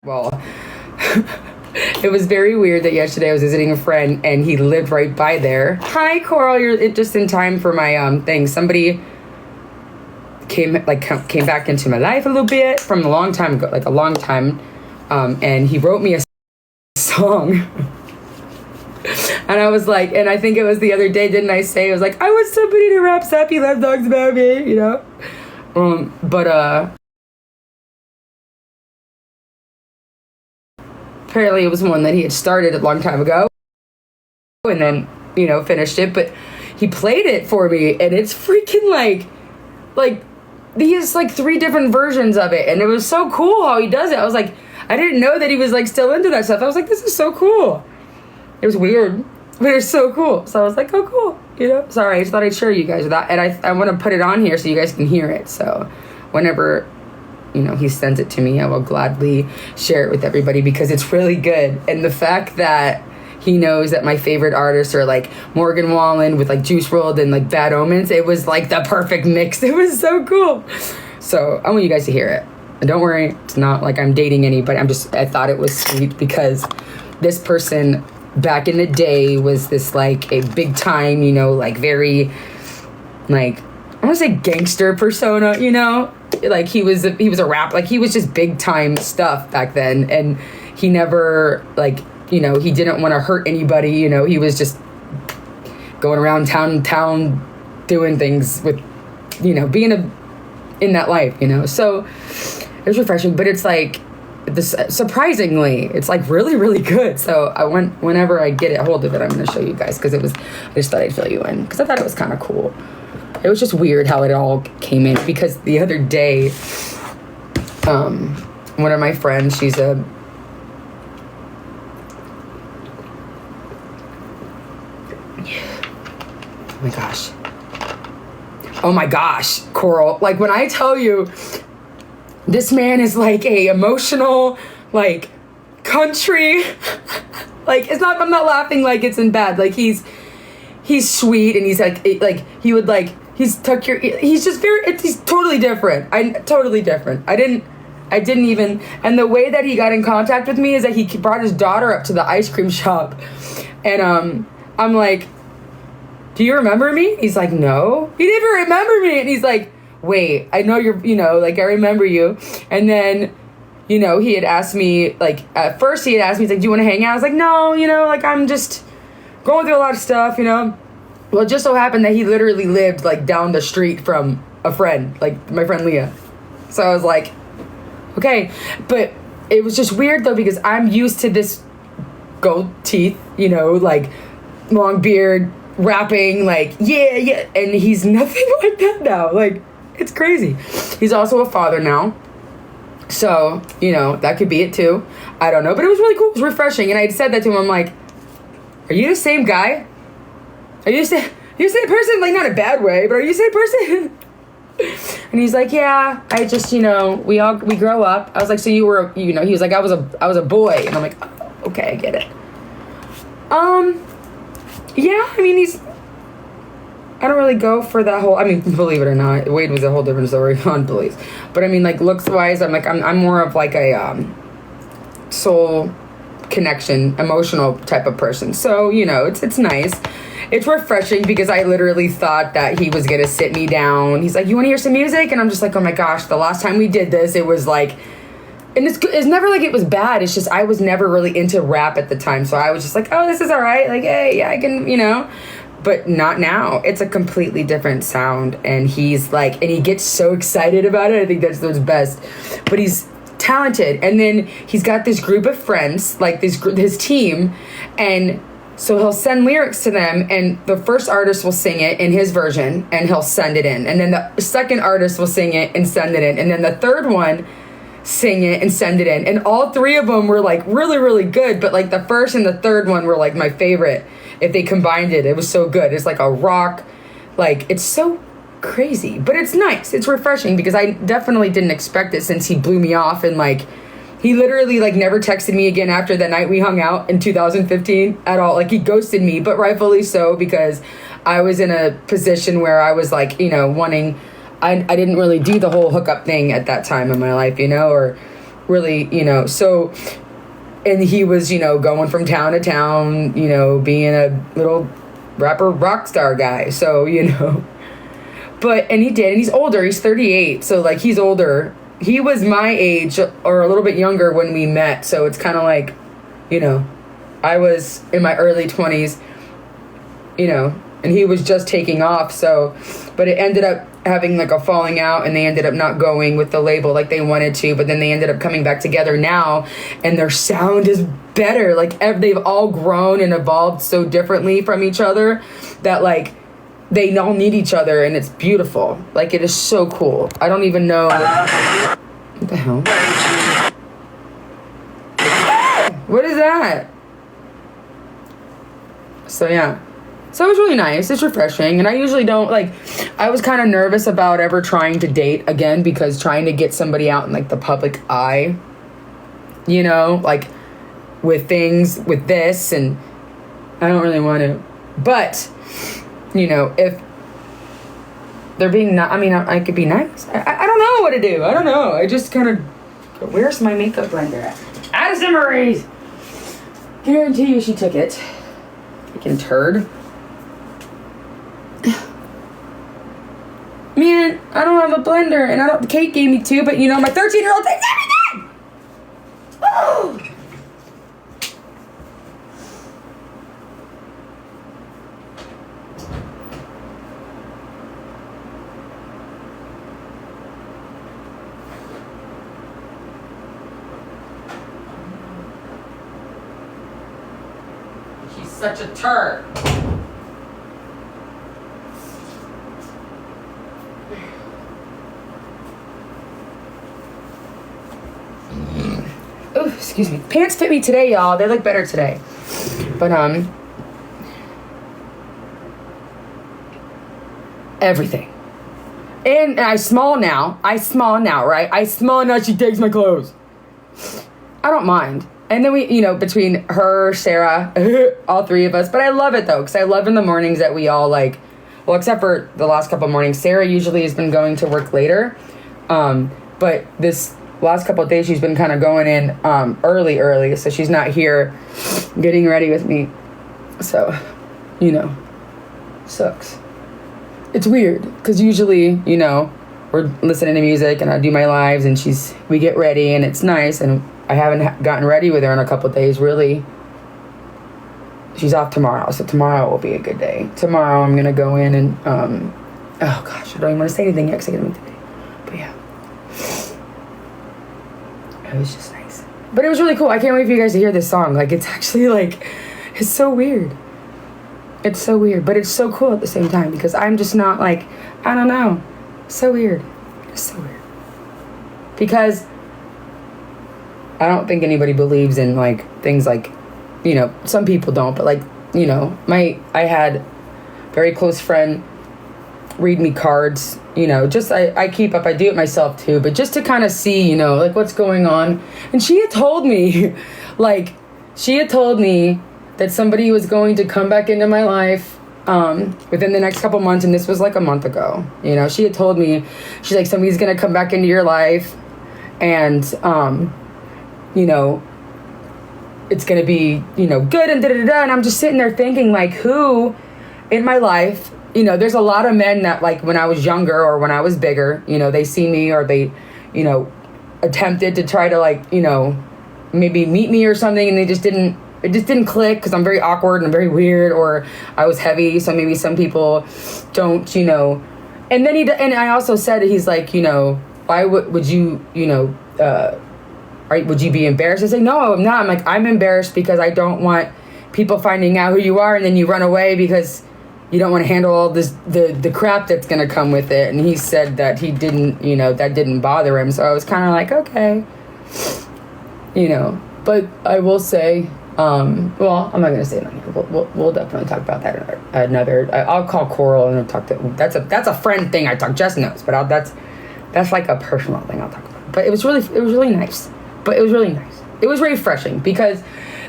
Well, it was very weird that yesterday I was visiting a friend and he lived right by there. Hi, Coral. You're just in time for my thing. Somebody came back into my life a little bit from a long time ago, like a long time, and he wrote me a song. And I was like, and I think it was the other day, didn't I say? I was like, I was somebody who raps happy love dogs about me, you know? Apparently it was one that he had started a long time ago and then, finished it. But he played it for me and it's freaking like he has like 3 different versions of it. And it was so cool how he does it. I was like, I didn't know that he was like still into that stuff. I was like, this is so cool. It was weird, but it was so cool. So I was like, oh, cool. Sorry, I just thought I'd share you guys with that. And I want to put it on here so you guys can hear it. So whenever he sends it to me, I will gladly share it with everybody because it's really good. And the fact that he knows that my favorite artists are like Morgan Wallen with like Juice WRLD and like Bad Omens, it was like the perfect mix. It was so cool. So I want you guys to hear it. And don't worry, it's not like I'm dating anybody. I thought it was sweet because this person back in the day was this like a big time, like very like, I want to say gangster persona, like he was a rap, like he was just big time stuff back then. And he never he didn't want to hurt anybody. He was just going around town doing things with, being in that life, so it was refreshing, but it's like this, surprisingly, it's like really, really good. So whenever I get a hold of it, I'm going to show you guys because I just thought I'd fill you in because I thought it was kind of cool. It was just weird how it all came in because the other day, one of my friends, she's oh my gosh, Coral. Like when I tell you this man is like a emotional, like country, like I'm not laughing like it's in bad. Like he's sweet and he's like he would like, he's just he's totally different. Totally different. I didn't even, and the way that he got in contact with me is that he brought his daughter up to the ice cream shop. And I'm like, do you remember me? He's like, no. He didn't even remember me. And he's like, wait, I know you're, like I remember you. And then, he had asked me, like at first he had asked me, he's like, do you want to hang out? I was like, no, like I'm just going through a lot of stuff, Well, it just so happened that he literally lived like down the street from a friend, like my friend Leah. So I was like, okay. But it was just weird though, because I'm used to this gold teeth, like long beard, rapping, like, yeah. And he's nothing like that now. Like, it's crazy. He's also a father now. So, that could be it too. I don't know. But it was really cool. It was refreshing. And I said that to him. I'm like, are you the same guy? Are you the same person? Like, not in a bad way, but are you the same person? And he's like, yeah, I just, we grow up. I was like, so you were, he was like, I was a boy. And I'm like, oh, okay, I get it. Yeah, I mean, I don't really go for that whole, believe it or not, Wade was a whole different story on Bullies. But I mean, like, looks-wise, I'm more of like a soul connection, emotional type of person. So, it's nice. It's refreshing because I literally thought that he was going to sit me down. He's like, you want to hear some music? And I'm just like, oh my gosh, the last time we did this, it was like, and it's never like it was bad. It's just I was never really into rap at the time. So I was just like, oh, this is all right. Like, hey, yeah, I can, But not now. It's a completely different sound. And he's like, and he gets so excited about it. I think that's best. But he's talented. And then he's got this group of friends, like his team. And so he'll send lyrics to them. And the first artist will sing it in his version. And he'll send it in. And then the second artist will sing it and send it in. And then the third one sing it and send it in. And all 3 of them were like really, really good. But like the first and the third one were like my favorite. If they combined it, it was so good. It's like a rock, like it's so crazy, but it's nice. It's refreshing because I definitely didn't expect it since he blew me off. And like, he literally like never texted me again after that night we hung out in 2015 at all. Like he ghosted me, but rightfully so, because I was in a position where I was like, wanting, I didn't really do the whole hookup thing at that time in my life, or really, so, and he was, going from town to town, being a little rapper rock star guy. So, and he did, and he's older. He's 38. So like, he's older. He was my age or a little bit younger when we met. So it's kind of like, I was in my early 20s, and he was just taking off. So, but it ended up having like a falling out, and they ended up not going with the label like they wanted to, but then they ended up coming back together now, and their sound is better. Like they've all grown and evolved so differently from each other that like they all need each other, and it's beautiful. Like it is so cool. I don't even know what the hell. What is that? So yeah. So it was really nice. It's refreshing. And I usually don't, like, I was kind of nervous about ever trying to date again, because trying to get somebody out in, like, the public eye, like, with things, with this, and I don't really want to. But, if they're being not, I could be nice. I don't know what to do. I don't know. I just kind of, where's my makeup blender at? Addison Marie's! Guarantee you she took it. Freaking turd. Man, I don't have a blender, and Kate gave me two, but my 13-year-old takes everything! Oh! She's such a turd. Oh, excuse me. Pants fit me today, y'all. They look better today. But, everything. And I small now, right? I small now she takes my clothes. I don't mind. And then we, between her, Sarah, all three of us. But I love it, though, because I love in the mornings that we all, like, well, except for the last couple of mornings. Sarah usually has been going to work later. But this last couple of days she's been kind of going in early, so she's not here getting ready with me. So, sucks. It's weird, because usually, we're listening to music, and I do my lives, and we get ready, and it's nice, and I haven't gotten ready with her in a couple of days, really. She's off tomorrow, so tomorrow will be a good day. Tomorrow I'm going to go in and, oh gosh, I don't even want to say anything yet, because I got to meet today. But yeah. It was just nice. But it was really cool. I can't wait for you guys to hear this song. Like, it's actually, like, it's so weird. It's so weird, but it's so cool at the same time, because I'm just not, like, I don't know. So weird. It's so weird. Because I don't think anybody believes in, like, things like, some people don't, but, like, I had a very close friend read me cards, I keep up, I do it myself too, but just to kind of see, like what's going on. And she had told me, that somebody was going to come back into my life within the next couple months, and this was like a month ago. She had told me, she's like, somebody's going to come back into your life, and, it's going to be, good, and da-da-da-da. And I'm just sitting there thinking, like, who in my life, there's a lot of men that, like, when I was younger or when I was bigger, they see me, or they, attempted to try to, like, maybe meet me or something, and it just didn't click, because I'm very awkward and very weird, or I was heavy, so maybe some people don't, and then and I also said, he's like, why would you, would you be embarrassed? I say, no, I'm not. I'm like, I'm embarrassed because I don't want people finding out who you are, and then you run away because you don't want to handle all this, the crap that's going to come with it. And he said that he didn't, that didn't bother him. So I was kind of like, okay, but I will say, well, I'm not going to say it on here. We'll definitely talk about that another. I'll call Coral and talk to. That's a friend thing. I talk. Jess knows, but that's like a personal thing I'll talk about. But it was really nice. But it was really nice. It was refreshing, because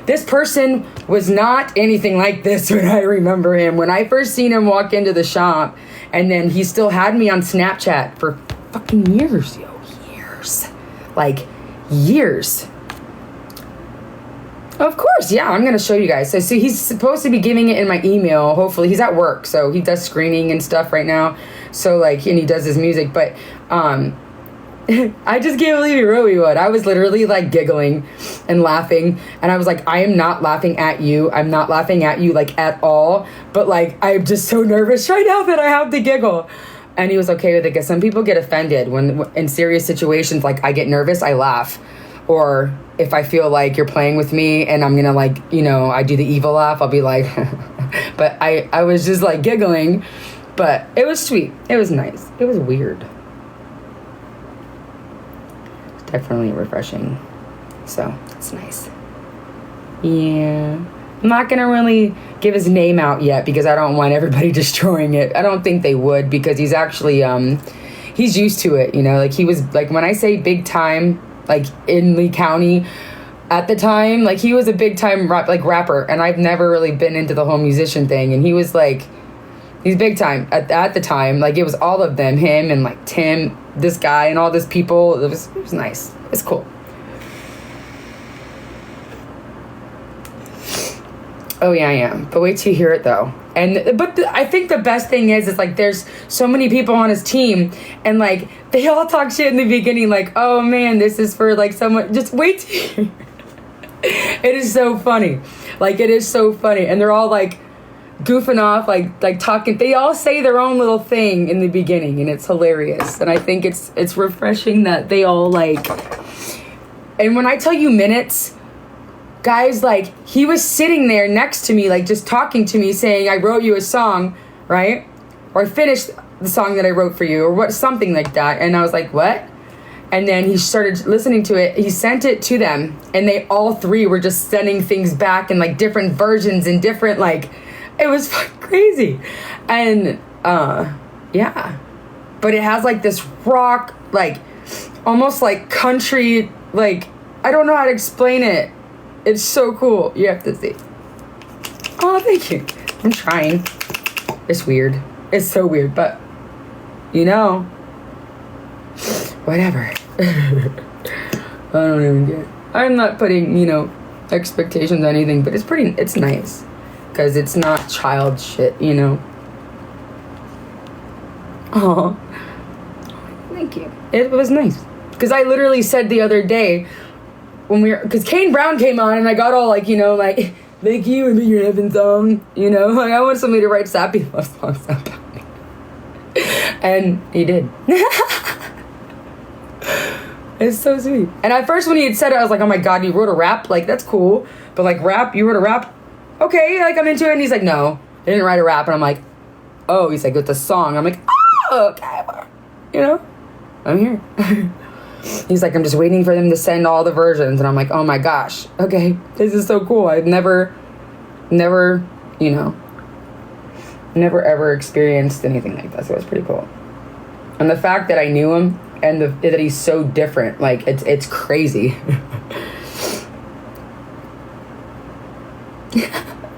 this person was not anything like this when I remember him. When I first seen him walk into the shop, and then he still had me on Snapchat for fucking years, years. Like, years. Of course, yeah, I'm going to show you guys. So he's supposed to be giving it in my email. Hopefully, he's at work, so he does screening and stuff right now. So, like, and he does his music. But I just can't believe he wrote me one. I was literally, like, giggling and laughing. And I was like, I am not laughing at you. I'm not laughing at you, like, at all. But, like, I'm just so nervous right now that I have to giggle. And he was okay with it, because some people get offended when in serious situations, like, I get nervous, I laugh. Or if I feel like you're playing with me and I'm gonna, like, you know, I do the evil laugh, I'll be like, but I was just, like, giggling. But it was sweet. It was nice. It was weird. It's definitely refreshing. So, it's nice. Yeah. I'm not gonna really give his name out yet, because I don't want everybody destroying it. I don't think they would, because he's actually, he's used to it, you know? Like, he was, like, when I say big time, like, in Lee County at the time, like, he was a big time rapper, and I've never really been into the whole musician thing, and he was like, he's big time at the time. Like, it was all of them, him and, like, Tim, this guy, and all this people. It was nice. It's cool. Oh yeah, I am. But wait till you hear it, though. I think the best thing is like, there's so many people on his team, and, like, they all talk shit in the beginning, like, oh man, this is for, like, someone. Just wait till you. It is so funny. Like, it is so funny, and they're all, like, goofing off, like talking. They all say their own little thing in the beginning, and it's hilarious. And I think it's refreshing that they all, like. And when I tell you minutes. Guys, like, he was sitting there next to me, like, just talking to me, saying, I wrote you a song, right? Or I finished the song that I wrote for you, or what, something like that. And I was like, what? And then he started listening to it. He sent it to them, and they all three were just sending things back in, like, different versions and different, like, it was fucking crazy. And, yeah. But it has, like, this rock, like, almost like country, like, I don't know how to explain it. It's so cool. You have to see. Oh, thank you. I'm trying. It's weird. It's so weird, but, you know, whatever. I don't even get it. I'm not putting, you know, expectations on anything, but it's nice. Because it's not child shit, you know. Oh, thank you. It was nice. Because I literally said the other day, because Kane Brown came on, and I got all, like, you know, like, thank you, and be your heaven song, you know, like, I want somebody to write sappy love songs about me. And he did. It's so sweet. And at first when he had said it, I was like, oh my god, you wrote a rap? Like, that's cool. But, like, rap? You wrote a rap? Okay, like, I'm into it. And he's like, no, I didn't write a rap. And I'm like, oh, he's like, it's a song. I'm like, oh, okay, you know, I'm here. He's like, I'm just waiting for them to send all the versions. And I'm like, oh my gosh, okay, this is so cool. I've never, you know, never ever experienced anything like that. So it's pretty cool. And the fact that I knew him, and that he's so different, like, it's crazy.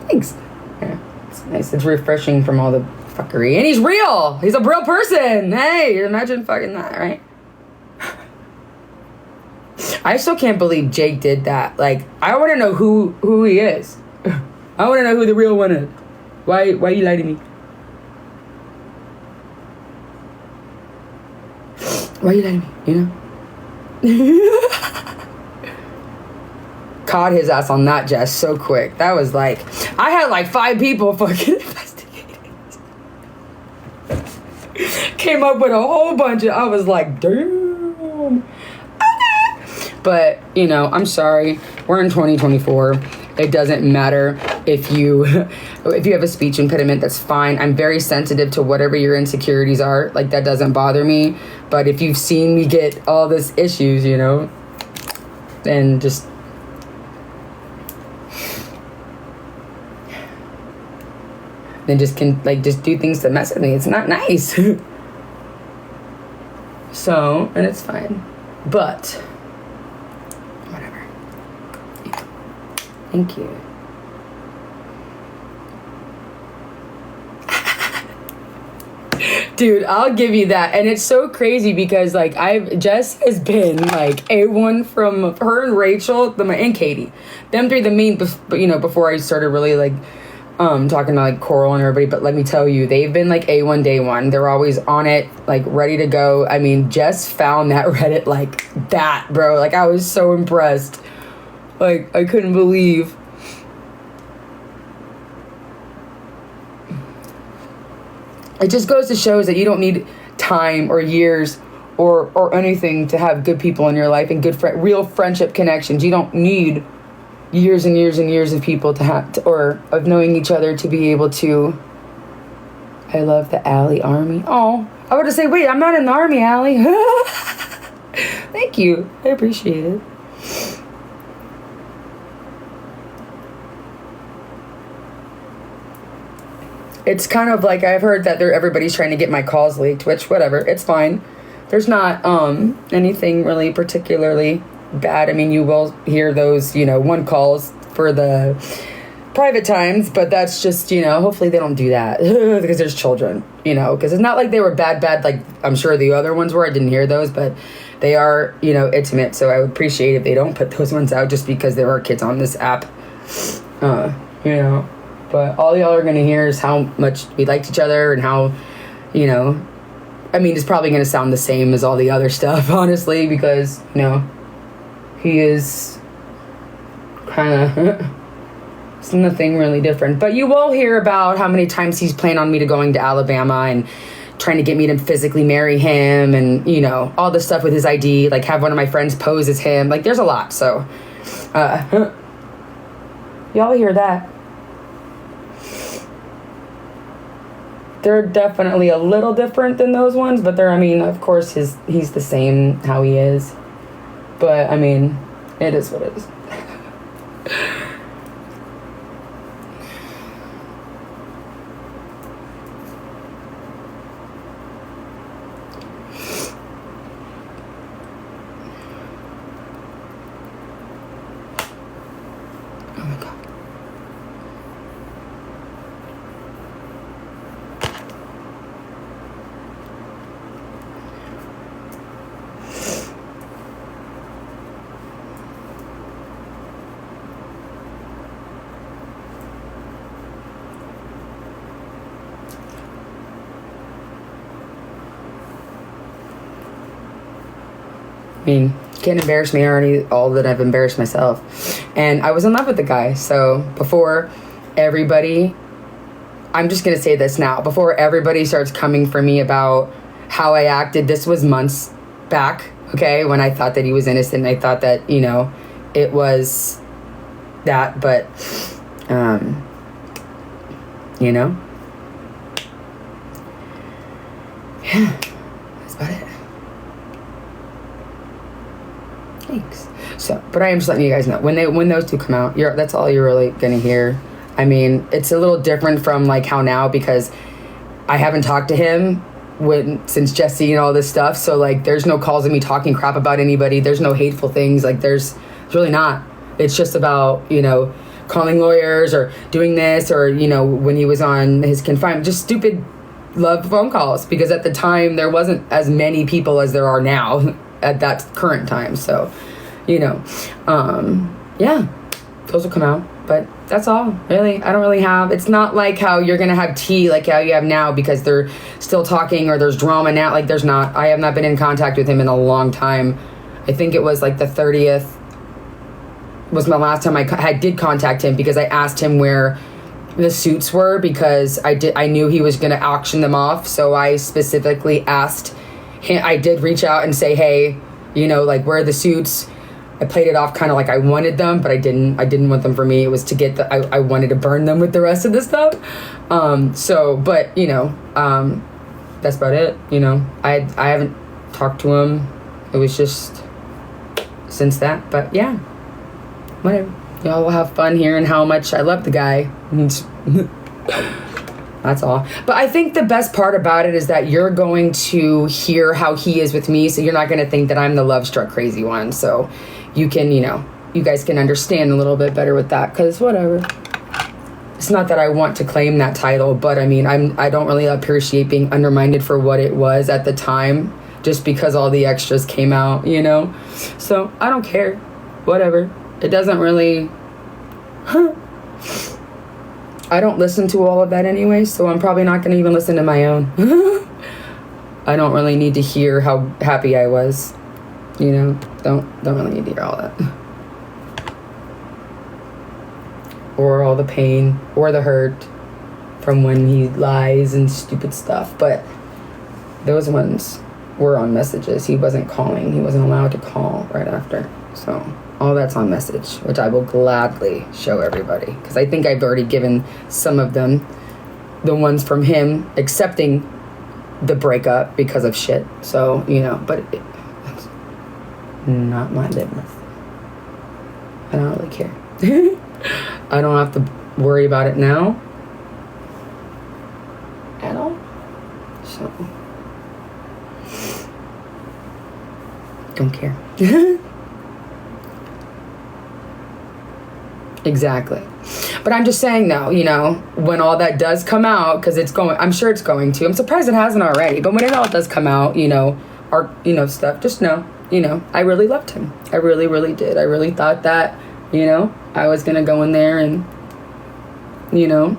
Thanks. Yeah, it's nice. It's refreshing from all the fuckery. And he's real. He's a real person. Hey, imagine fucking that, right? I still can't believe Jake did that. Like, I want to know who he is. I want to know who the real one is. Why you lie to me? Why you lie to me? You know? Caught his ass on that, Jess, so quick. That was like, I had like 5 people fucking investigating. Came up with a whole bunch of, I was like, damn. But, you know, I'm sorry. We're in 2024. It doesn't matter if you have a speech impediment, that's fine. I'm very sensitive to whatever your insecurities are. Like, that doesn't bother me. But if you've seen me get all these issues, you know, then just... then just do things to mess with me. It's not nice. So, and it's fine. But... thank you. Dude, I'll give you that. And it's so crazy because like Jess has been like A1 from her and Rachel and Katie. Them three, the main, before I started really like talking to like Coral and everybody. But let me tell you, they've been like A1 day one. They're always on it, like ready to go. I mean, Jess found that Reddit like that, bro. Like I was so impressed. Like I couldn't believe. It just goes to show that you don't need time or years or anything to have good people in your life and good real friendship connections. You don't need years and years and years of people to have or of knowing each other to be able to. I love the Allie army. Oh, I would have said, wait, I'm not in the army, Allie. Thank you. I appreciate it. It's kind of like I've heard that everybody's trying to get my calls leaked, which whatever, it's fine. There's not anything really particularly bad. I mean, you will hear those, one calls for the private times, but that's just, hopefully they don't do that because there's children, because it's not like they were bad, like I'm sure the other ones were. I didn't hear those, but they are, intimate. So I would appreciate if they don't put those ones out just because there are kids on this app, But all y'all are going to hear is how much we liked each other and how, I mean, it's probably going to sound the same as all the other stuff, honestly, because, he is kind of, it's nothing really different. But you will hear about how many times he's planned on me to going to Alabama and trying to get me to physically marry him and, all the stuff with his ID, like have one of my friends pose as him. Like, there's a lot, so, y'all hear that. They're definitely a little different than those ones, but of course, he's the same how he is. But, it is what it is. Oh my God. Can't embarrass me already all that I've embarrassed myself. And I was in love with the guy. So before everybody, I'm just going to say this now, before everybody starts coming for me about how I acted, this was months back, okay, when I thought that he was innocent. I thought that, it was that, but, yeah, that's about it. Thanks. So, but I am just letting you guys know when those two come out, that's all you're really gonna hear. It's a little different from like how now, because I haven't talked to him since Jesse and all this stuff. So like, there's no calls of me talking crap about anybody. There's no hateful things. Like there's really not. It's just about calling lawyers or doing this or when he was on his confinement, just stupid love phone calls, because at the time there wasn't as many people as there are now at that current time. So, yeah, those will come out. But that's all, really. I don't really have, it's not like how you're going to have tea like how you have now because they're still talking or there's drama now. Like there's not, I have not been in contact with him in a long time. I think it was like the 30th was my last time I did contact him, because I asked him where the suits were, because I knew he was going to auction them off. So I specifically asked him, I did reach out and say, hey, like where are the suits? I played it off kind of like I wanted them, but I didn't want them for me. It was to get I wanted to burn them with the rest of the stuff. But that's about it. I haven't talked to him. It was just since that, but yeah, whatever. Y'all will have fun hearing how much I love the guy. That's all. But I think the best part about it is that you're going to hear how he is with me, so you're not going to think that I'm the love-struck crazy one. So you can, you guys can understand a little bit better with that, because whatever. it's not that I want to claim that title, but I mean, I don't really appreciate being undermined for what it was at the time, just because all the extras came out, you know? So I don't care. Whatever. It doesn't really... I don't listen to all of that anyway, so I'm probably not going to even listen to my own. I don't really need to hear how happy I was. You know? Don't really need to hear all that. Or all the pain, or the hurt from when he lies and stupid stuff. But those ones were on messages. He wasn't calling. He wasn't allowed to call right after. So all that's on message, which I will gladly show everybody. Because I think I've already given some of them, the ones from him accepting the breakup because of shit. So, you know, but it's not my business. I don't really care. I don't have to worry about it now at all. So, don't care. Exactly. But I'm just saying though, you know, when all that does come out, because it's going, I'm sure it's going to. I'm surprised it hasn't already. But when it all does come out, you know, our, you know, stuff, just know, you know, I really loved him. I really, really did. I really thought that, you know, I was going to go in there and, you know,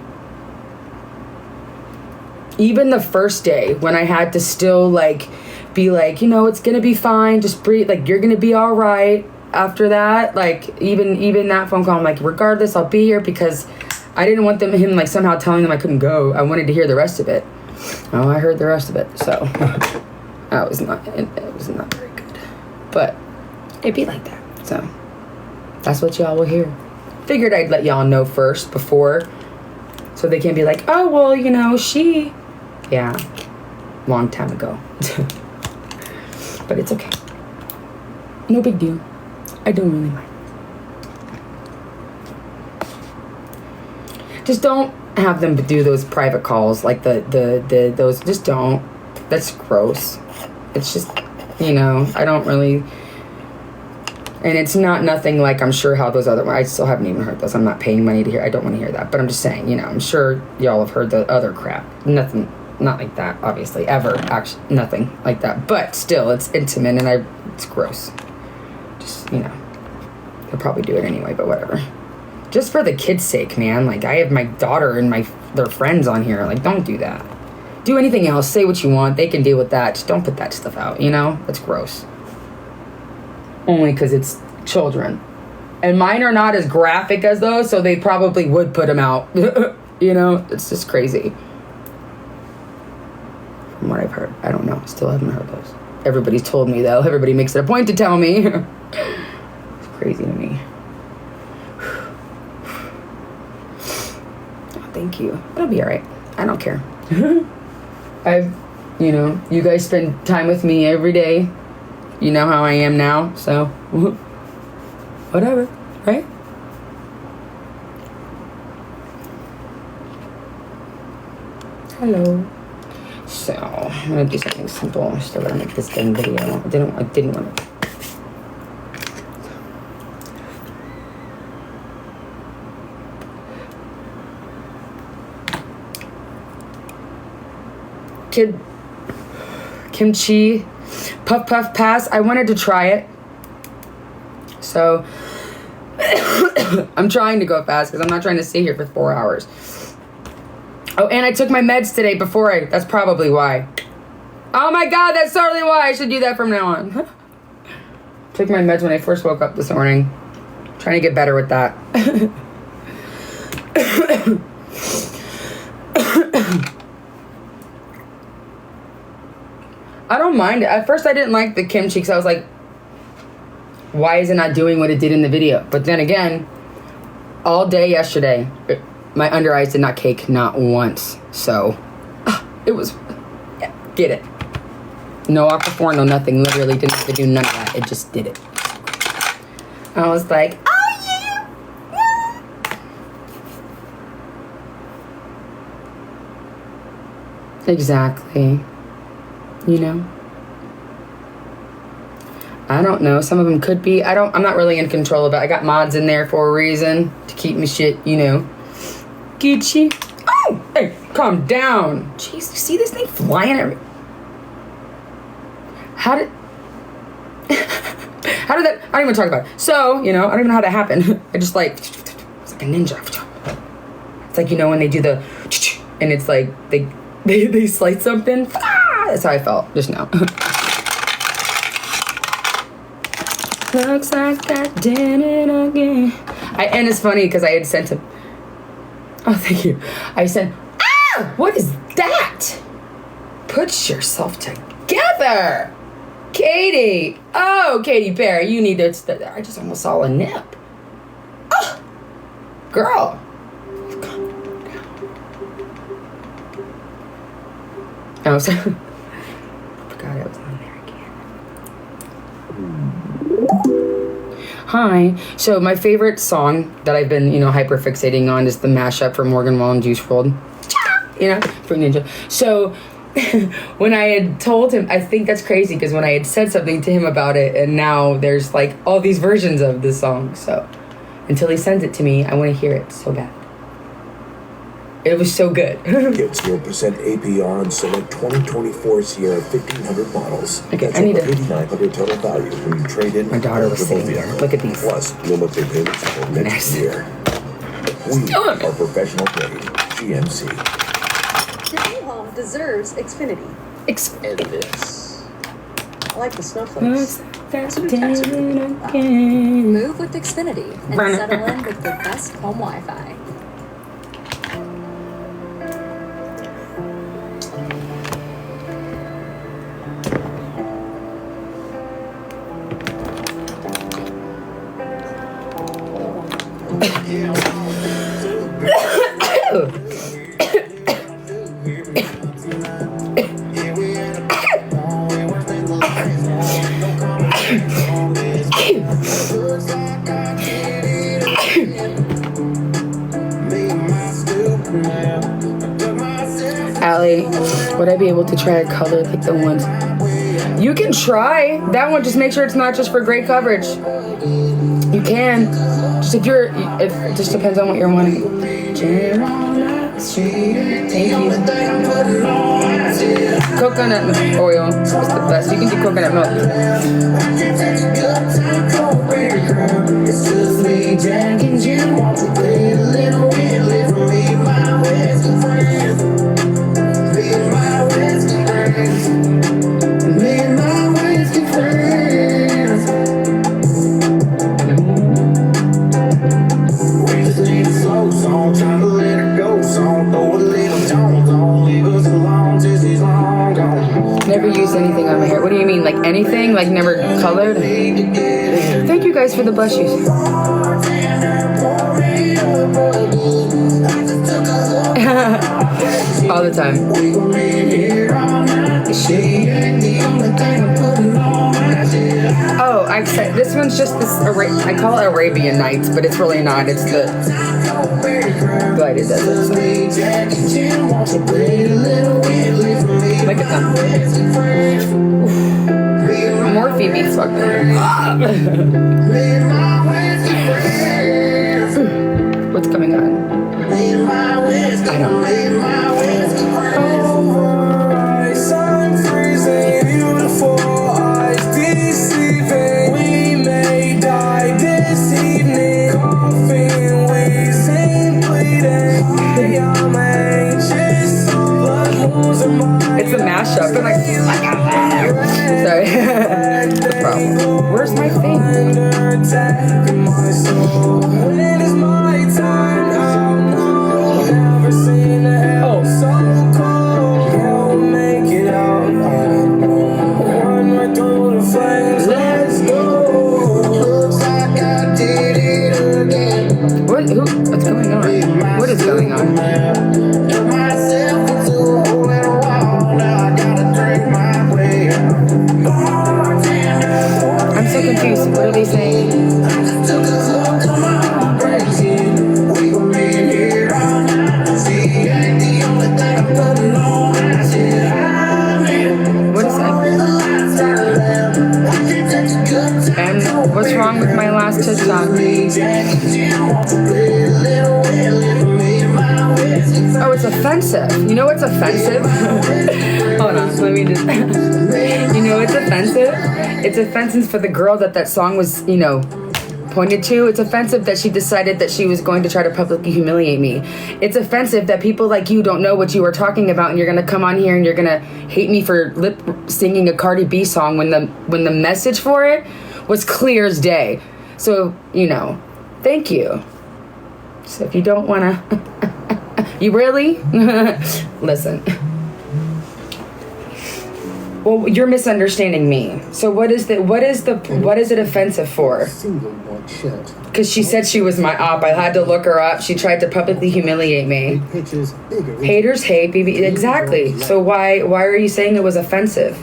even the first day when I had to still, like, be like, you know, it's going to be fine. Just breathe. Like, you're going to be all right. After that, like, even that phone call, I'm like, regardless, I'll be here, because I didn't want him, like, somehow telling them I couldn't go. I wanted to hear the rest of it. Oh, I heard the rest of it. So, it was not very good. But it'd be like that. So, that's what y'all will hear. Figured I'd let y'all know first before, so they can't be like, oh, well, you know, yeah, long time ago. But it's okay. No big deal. I don't really mind. Just don't have them do those private calls, like those. Just don't. That's gross. It's just, you know, I don't really. And it's nothing like, I'm sure how those other, I still haven't even heard those. I'm not paying money to hear. I don't want to hear that. But I'm just saying, you know, I'm sure y'all have heard the other crap. Nothing, not like that, obviously, ever. Actually, nothing like that. But still, it's intimate and it's gross. Just, you know, they'll probably do it anyway, but whatever. Just for the kids' sake, man. Like, I have my daughter and their friends on here. Like, don't do that. Do anything else. Say what you want. They can deal with that. Just don't put that stuff out, you know? That's gross. Only because it's children. And mine are not as graphic as those, so they probably would put them out. You know? It's just crazy. From what I've heard. I don't know. Still haven't heard those. Everybody's told me, though. Everybody makes it a point to tell me. It's crazy to me. Oh, thank you. It'll be alright. I don't care. You know, you guys spend time with me every day. You know how I am now, so whatever, right? Hello. So I'm gonna do something simple. I'm still gonna make this dang video. I didn't want to. Kimchi puff puff pass. I wanted to try it, so I'm trying to go fast because I'm not trying to stay here for 4 hours. Oh, and I took my meds today that's probably why. Oh my god, that's totally why. I should do that from now on. Took my meds when I first woke up this morning. Trying to get better with that. I don't mind it. At first I didn't like the kimchi because I was like, why is it not doing what it did in the video? But then again, all day yesterday, my under eyes did not cake, not once. So, it was, yeah, get it. No aquaphor, no nothing. Literally didn't have to do none of that. It just did it. I was like, oh yeah. Exactly. You know? I don't know. Some of them could be. I'm not really in control of it. I got mods in there for a reason to keep me shit, you know, Gucci. Oh, hey, calm down. Jeez, you see this thing flying at me? How did that, I don't even talk about it. So, I don't even know how that happened. I just like, it's like a ninja. It's like, when they do the, and it's like, they slice something. That's how I felt just now. Looks like I did it again. And it's funny because I had sent him. Oh, thank you. I said, what is that? Put yourself together. Katie. Oh, Katy Perry, you need to. I just almost saw a nip. Oh, girl. Oh, sorry. I forgot I was on there again. Hi. So my favorite song that I've been, hyper fixating on is the mashup for Morgan Wallen Juice WRLD. Fruit Ninja. So when I had told him, I think that's crazy because when I had said something to him about it, and now there's like all these versions of this song. So until he sends it to me, I want to hear it so bad. It was so good. Get 0% APR on select 2024 Sierra 1500 models. Okay, that's I need over $8,900 total value when you trade in. My daughter was saying there. Look at these. Plus, no monthly payments until next year. We are professional grade GMC. Your new home deserves Xfinity. Xfinity. I like the snowflakes. Again. Move with Xfinity and settle in with the best home Wi-Fi. Allie, would I be able to try a color like the ones? You can try. That one, just make sure it's not just for great coverage. You can. Just if it just depends on what you're wanting. Thank you. Coconut oil is the best. You can do coconut milk. Never used anything on my hair. What do you mean? Like anything? Like never colored? Thank you guys for the blush shoes. All the time. Oh, I said this one's just this. I call it Arabian Nights, but it's really not. It's the Glided Desert. Look at them. Morphe beats fuck them. What's coming on? I don't know. It's a mashup, and sorry. The problem. Where's my thing? What's going on? What is going on? I'm so confused. What are they saying? What is that? And what's wrong with my last TikTok? offensive? You know what's offensive? Hold on, let me just. You know what's offensive? It's offensive for the girl that song was, pointed to. It's offensive that she decided that she was going to try to publicly humiliate me. It's offensive that people like you don't know what you are talking about, and you're gonna come on here and you're gonna hate me for lip singing a Cardi B song when the message for it was clear as day. So, thank you. So if you don't wanna, you really? Listen. Well, you're misunderstanding me. So what is it offensive for? Because she said she was my op. I had to look her up. She tried to publicly humiliate me. Haters hate, baby. Exactly. So why are you saying it was offensive?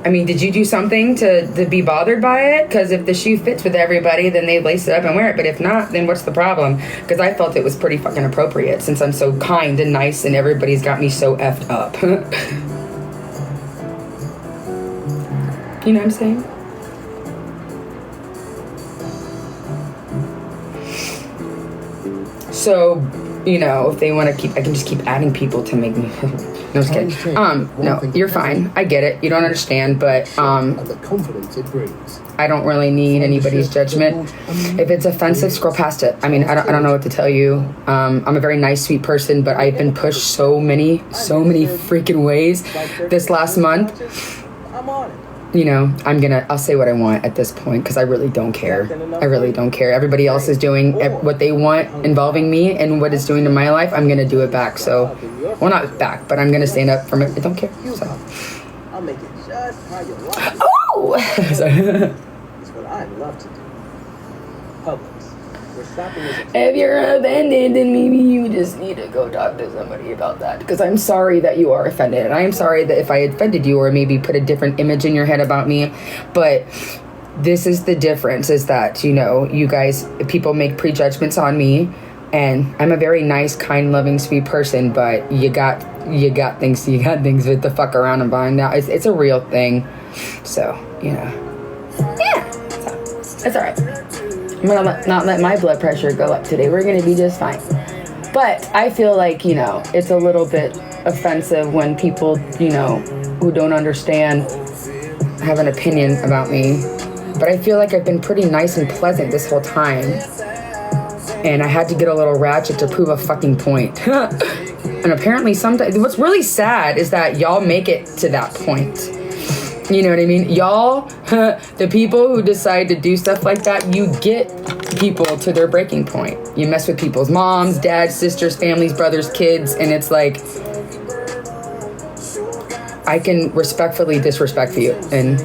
I mean, did you do something to be bothered by it? Because if the shoe fits with everybody, then they lace it up and wear it. But if not, then what's the problem? Because I felt it was pretty fucking appropriate since I'm so kind and nice and everybody's got me so effed up. You know what I'm saying? So, if they want to I can just keep adding people to make me. No, just kidding. No, you're fine. I get it. You don't understand, but I don't really need anybody's judgment. If it's offensive, scroll past it. I mean, I don't know what to tell you. I'm a very nice, sweet person, but I've been pushed so many freaking ways this last month. I'm on it. I'll say what I want at this point because I really don't care. I really don't care. Everybody else is doing what they want involving me and what it's doing to my life. I'm going to do it back. So, well, not back, but I'm going to stand up for it. I don't care. So. I'll make it just how you like. Oh! It's what I love to do. Publix. If you're offended, then maybe you just need to go talk to somebody about that. Because I'm sorry that you are offended. And I am sorry that if I offended you or maybe put a different image in your head about me. But this is the difference is that, you guys, people make prejudgments on me. And I'm a very nice, kind, loving, sweet person. But you got things with the fuck around and behind now. It's a real thing. So, yeah. So, it's all right. I'm gonna not let my blood pressure go up today. We're gonna be just fine. But I feel like, it's a little bit offensive when people, who don't understand have an opinion about me. But I feel like I've been pretty nice and pleasant this whole time. And I had to get a little ratchet to prove a fucking point. And apparently sometimes, what's really sad is that y'all make it to that point. You know what I mean? Y'all, the people who decide to do stuff like that, you get people to their breaking point. You mess with people's moms, dads, sisters, families, brothers, kids, and it's like, I can respectfully disrespect you. And,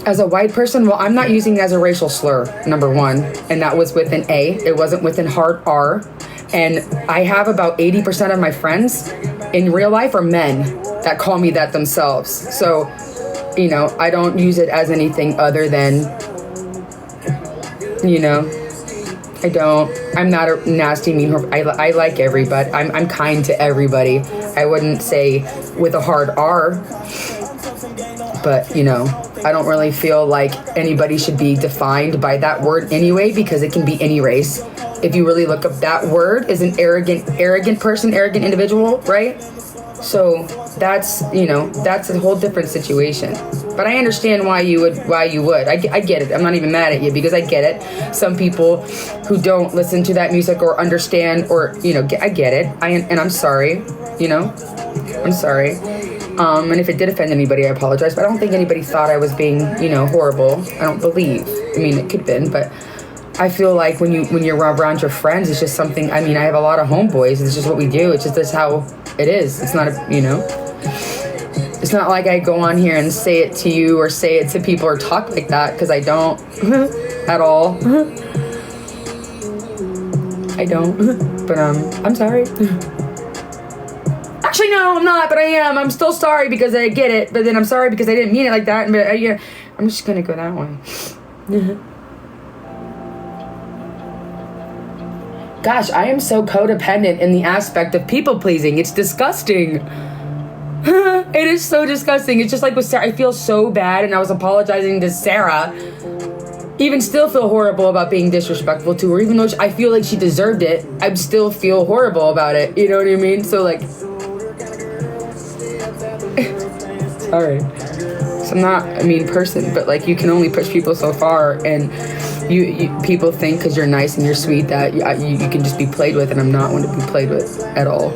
As a white person, well, I'm not using it as a racial slur, number one. And that was with an A. It wasn't with a hard R. And I have about 80% of my friends in real life are men that call me that themselves. So, I don't use it as anything other than, I don't. I'm not a nasty, mean. I like everybody. I'm kind to everybody. I wouldn't say with a hard R, but I don't really feel like anybody should be defined by that word anyway, because it can be any race. If you really look up that word is an arrogant person, arrogant individual, right? So that's a whole different situation. But I understand why you would. I get it. I'm not even mad at you because I get it. Some people who don't listen to that music or understand or, I get it. And I'm sorry, I'm sorry. And if it did offend anybody, I apologize. But I don't think anybody thought I was being, horrible. I don't believe. I mean, it could have been, but I feel like when you're around your friends, it's just something. I mean, I have a lot of homeboys. It's just what we do. It's just that's how it is. It's not It's not like I go on here and say it to you or say it to people or talk like that because I don't at all. I don't. But I'm sorry. Actually, no, I'm not, but I am. I'm still sorry because I get it, but then I'm sorry because I didn't mean it like that. But I'm just gonna go that way. Gosh, I am so codependent in the aspect of people pleasing. It's disgusting. It is so disgusting. It's just like with Sarah. I feel so bad, and I was apologizing to Sarah even still feel horrible about being disrespectful to her, even though I feel like she deserved it. I still feel horrible about it. You know what I mean? So like, sorry. So I'm not a mean person, but like you can only push people so far, and you people think because you're nice and you're sweet that you can just be played with, and I'm not one to be played with at all.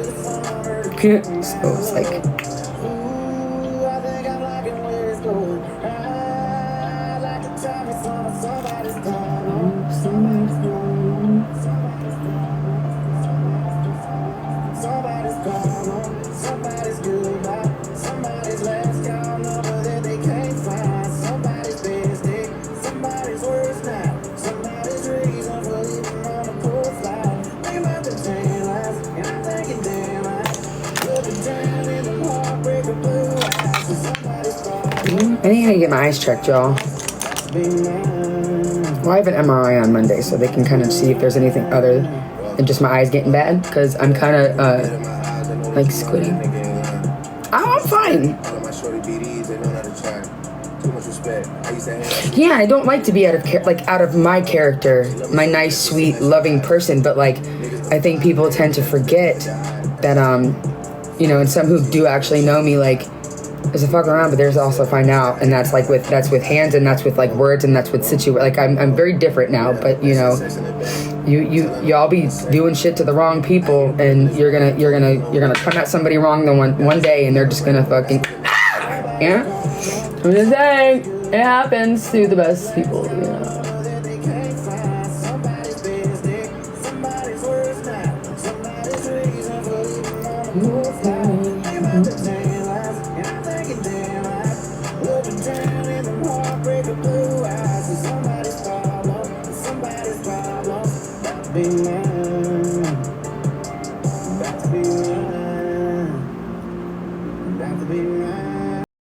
So it's like. I think I need to get my eyes checked, y'all. Well, I have an MRI on Monday, so they can kind of see if there's anything other than just my eyes getting bad, because I'm kind of, like, squinting. I'm fine. Yeah, I don't like to be out of my character, my nice, sweet, loving person, but, like, I think people tend to forget that, you know, and some who do actually know me, like, there's a fuck around, but there's also find out, and that's with hands, and that's with like words, and that's with like I'm very different now, but you know, y'all be doing shit to the wrong people, and you're gonna come at somebody wrong the one day, and they're just gonna fucking yeah. I'm just saying, it happens to the best people, you know.